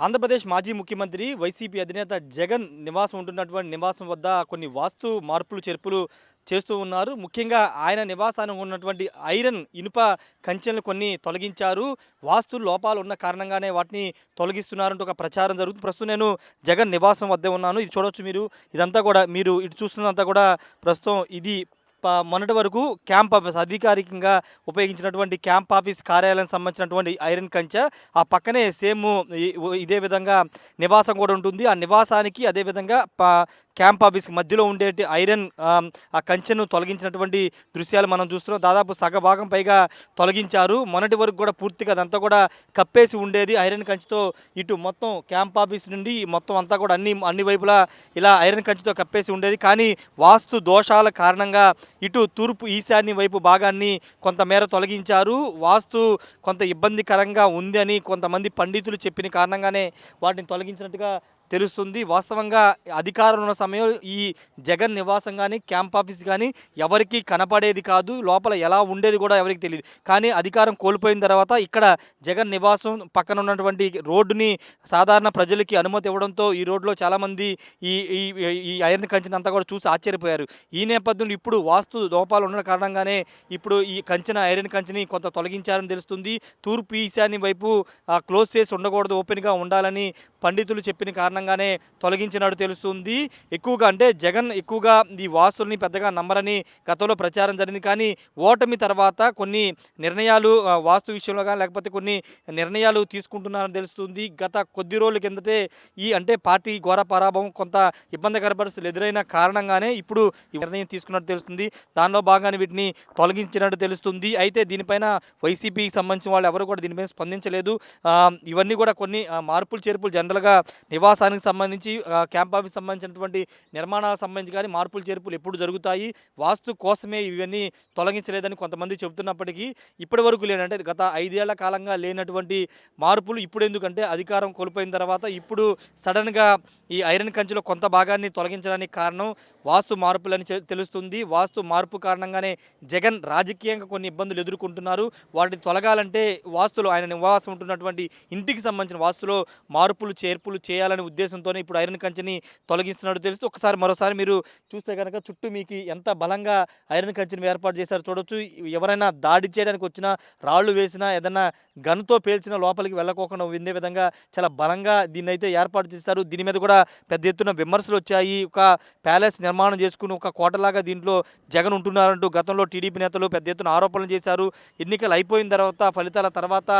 ఆంధ్రప్రదేశ్ మాజీ ముఖ్యమంత్రి వైసీపీ అధినేత జగన్ నివాసం ఉంటున్నటువంటి నివాసం వద్ద కొన్ని వాస్తు మార్పులు చేర్పులు చేస్తూ ఉన్నారు. ముఖ్యంగా ఆయన నివాసానికి ఉన్నటువంటి ఇనుప కంచెలను కొన్ని తొలగించారు. వాస్తు లోపాలు ఉన్న కారణంగానే వాటిని తొలగిస్తున్నారంటూ ఒక ప్రచారం జరుగుతుంది. ప్రస్తుతం నేను జగన్ నివాసం వద్దే ఉన్నాను. ఇది చూడవచ్చు మీరు. ఇదంతా కూడా మీరు ఇటు చూస్తున్నదంతా కూడా ప్రస్తుతం ఇది మొన్నటి వరకు క్యాంప్ ఆఫీస్ అధికారికంగా ఉపయోగించినటువంటి క్యాంప్ ఆఫీస్ కార్యాలయం సంబంధించినటువంటి ఐరన్ కంచె. ఆ పక్కనే సేమ్ ఇదే విధంగా నివాసం కూడా ఉంటుంది. ఆ నివాసానికి అదేవిధంగా క్యాంప్ ఆఫీస్కి మధ్యలో ఉండేటి ఐరన్ ఆ కంచెను తొలగించినటువంటి దృశ్యాలు మనం చూస్తున్నాం. దాదాపు సగభాగం పైగా తొలగించారు. మొన్నటి వరకు కూడా పూర్తిగా అదంతా కూడా కప్పేసి ఉండేది ఐరన్ కంచెతో. ఇటు మొత్తం క్యాంప్ ఆఫీస్ నుండి మొత్తం అంతా కూడా అన్ని వైపులా ఇలా ఐరన్ కంచెతో కప్పేసి ఉండేది. కానీ వాస్తు దోషాల కారణంగా ఇటు తూర్పు ఈశాన్య వైపు భాగాన్ని కొంతమేర తొలగించారు. వాస్తు కొంత ఇబ్బందికరంగా ఉంది అని కొంతమంది పండితులు చెప్పిన కారణంగానే వాటిని తొలగించినట్టుగా తెలుస్తుంది. వాస్తవంగా అధికారంలో ఉన్న సమయం ఈ జగన్ నివాసం కానీ క్యాంప్ ఆఫీస్ కానీ ఎవరికి కనపడేది కాదు. లోపల ఎలా ఉండేది కూడా ఎవరికి తెలియదు. కానీ అధికారం కోల్పోయిన తర్వాత ఇక్కడ జగన్ నివాసం పక్కన ఉన్నటువంటి రోడ్డుని సాధారణ ప్రజలకి అనుమతి ఇవ్వడంతో ఈ రోడ్లో చాలామంది ఈ ఈ ఐరన్ కంచెని అంతా కూడా చూసి ఆశ్చర్యపోయారు. ఈ నేపథ్యంలో ఇప్పుడు వాస్తు లోపాలు ఉన్న కారణంగానే ఇప్పుడు ఈ ఐరన్ కంచెని కొంత తొలగించారని తెలుస్తుంది. తూర్పు ఈశాన్య వైపు క్లోజ్ చేసి ఉండకూడదు, ఓపెన్గా ఉండాలని పండితులు చెప్పిన కారణంగానే తొలగించినట్టు తెలుస్తుంది. ఎక్కువగా అంటే జగన్ ఎక్కువగా ఈ వాస్తుల్ని పెద్దగా నమ్మరని గతంలో ప్రచారం జరిగింది. కానీ ఓటమి తర్వాత కొన్ని నిర్ణయాలు వాస్తు విషయంలో కానీ లేకపోతే కొన్ని నిర్ణయాలు తీసుకుంటున్నారని తెలుస్తుంది. గత కొద్ది రోజుల కిందటే అంటే పార్టీ ఘోర పరాభవం కొంత ఇబ్బందికర పరిస్థితులు ఎదురైన కారణంగానే ఇప్పుడు ఈ నిర్ణయం తీసుకున్నట్టు తెలుస్తుంది. దానిలో భాగంగానే వీటిని తొలగించినట్టు తెలుస్తుంది. అయితే దీనిపైన వైసీపీకి సంబంధించిన వాళ్ళు ఎవరు కూడా దీనిపైన స్పందించలేదు. ఇవన్నీ కూడా కొన్ని మార్పులు చేర్పులు జనరల్గా నివాసానికి సంబంధించి క్యాంప్ ఆఫీస్ సంబంధించినటువంటి నిర్మాణాలకు సంబంధించి కానీ మార్పులు చేర్పులు ఎప్పుడు జరుగుతాయి. వాస్తు కోసమే ఇవన్నీ తొలగించలేదని కొంతమంది చెబుతున్నప్పటికీ ఇప్పటి వరకు లేనంటే గత 5 ఏళ్ల కాలంగా లేనటువంటి మార్పులు ఇప్పుడు ఎందుకంటే అధికారం కోల్పోయిన తర్వాత ఇప్పుడు సడన్గా ఈ ఐరన్ కంచెలో కొంత భాగాన్ని తొలగించడానికి కారణం వాస్తు మార్పులని తెలుస్తుంది. వాస్తు మార్పు కారణంగానే జగన్ రాజకీయంగా కొన్ని ఇబ్బందులు ఎదుర్కొంటున్నారు. వాటిని తొలగాలంటే వాస్తులో ఆయన నివాసం ఉంటున్నటువంటి ఇంటికి సంబంధించిన వాస్తులో మార్పులు చేర్పులు చేయాలనే ఉద్దేశంతోనే ఇప్పుడు ఐరన్ కంచెని తొలగిస్తున్నట్టు తెలుస్తూ మరోసారి మీరు చూస్తే కనుక చుట్టూ మీకు ఎంత బలంగా ఐరన్ కంచెని ఏర్పాటు చేశారు చూడొచ్చు. ఎవరైనా దాడి చేయడానికి వచ్చినా, రాళ్లు వేసినా, ఏదైనా గన్తో పేల్చిన లోపలికి వెళ్ళకోకుండా ఉండే విధంగా చాలా బలంగా దీన్ని అయితే ఏర్పాటు చేశారు. దీని మీద కూడా పెద్ద ఎత్తున విమర్శలు వచ్చాయి. ఒక ప్యాలెస్ నిర్మాణం చేసుకుని ఒక కోటలాగా దీంట్లో జగన్ ఉంటున్నారంటూ గతంలో టీడీపీ నేతలు పెద్ద ఎత్తున ఆరోపణలు చేశారు. ఎన్నికలు అయిపోయిన తర్వాత ఫలితాల తర్వాత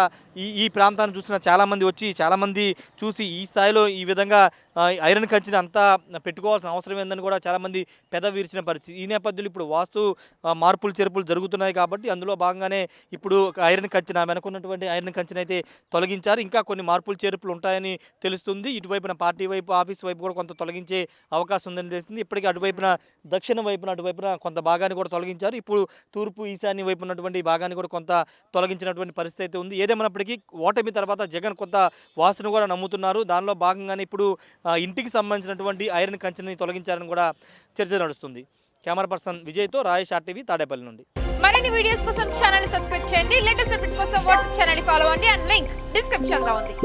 ఈ ప్రాంతాన్ని చూసిన చాలామంది చూసి ఈ స్థాయిలో ఈ విధంగా ఐరన్ కంచెని అంతా పెట్టుకోవాల్సిన అవసరం ఏందని కూడా చాలామంది విరిచిన పరిస్థితి. ఈ నేపథ్యంలో ఇప్పుడు వాస్తు మార్పులు చేర్పులు జరుగుతున్నాయి కాబట్టి అందులో భాగంగానే ఇప్పుడు ఐరన్ కంచెన వెనుకున్నటువంటి ఐరన్ కంచెని అయితే తొలగించారు. ఇంకా కొన్ని మార్పులు చేర్పులు ఉంటాయని తెలుస్తుంది. ఇటువైపున పార్టీ వైపు ఆఫీస్ వైపు కూడా కొంత తొలగించే అవకాశం ఉందని తెలుస్తుంది. ఇప్పటికీ దక్షిణ వైపున కొంత భాగాన్ని కూడా తొలగించారు. ఇప్పుడు తూర్పు ఈశాన్య వైపు ఉన్నటువంటి భాగాన్ని కూడా కొంత తొలగించినటువంటి పరిస్థితి అయితే ఉంది. ఏదేమైనప్పటికీ ఓటమి తర్వాత జగన్ కొంత వాస్తును కూడా నమ్ముతున్నారు. దానిలో భాగంగానే ఇప్పుడు ఇంటికి సంబంధించినటువంటి ఐరన్ కంచెని తొలగించారని కూడా చర్చ నడుస్తుంది. Camera person విజయ్తో Rayesh RTV Tadepalli నుండి. మరిన్ని వీడియోస్ కోసం ఛానల్ ని సబ్స్క్రైబ్ చేయండి. లేటెస్ట్ అప్డేట్స్ కోసం వాట్సాప్ ఛానల్ ని ఫాలో అవ్వండి. అండ్ లింక్ డిస్క్రిప్షన్ లో ఉంది.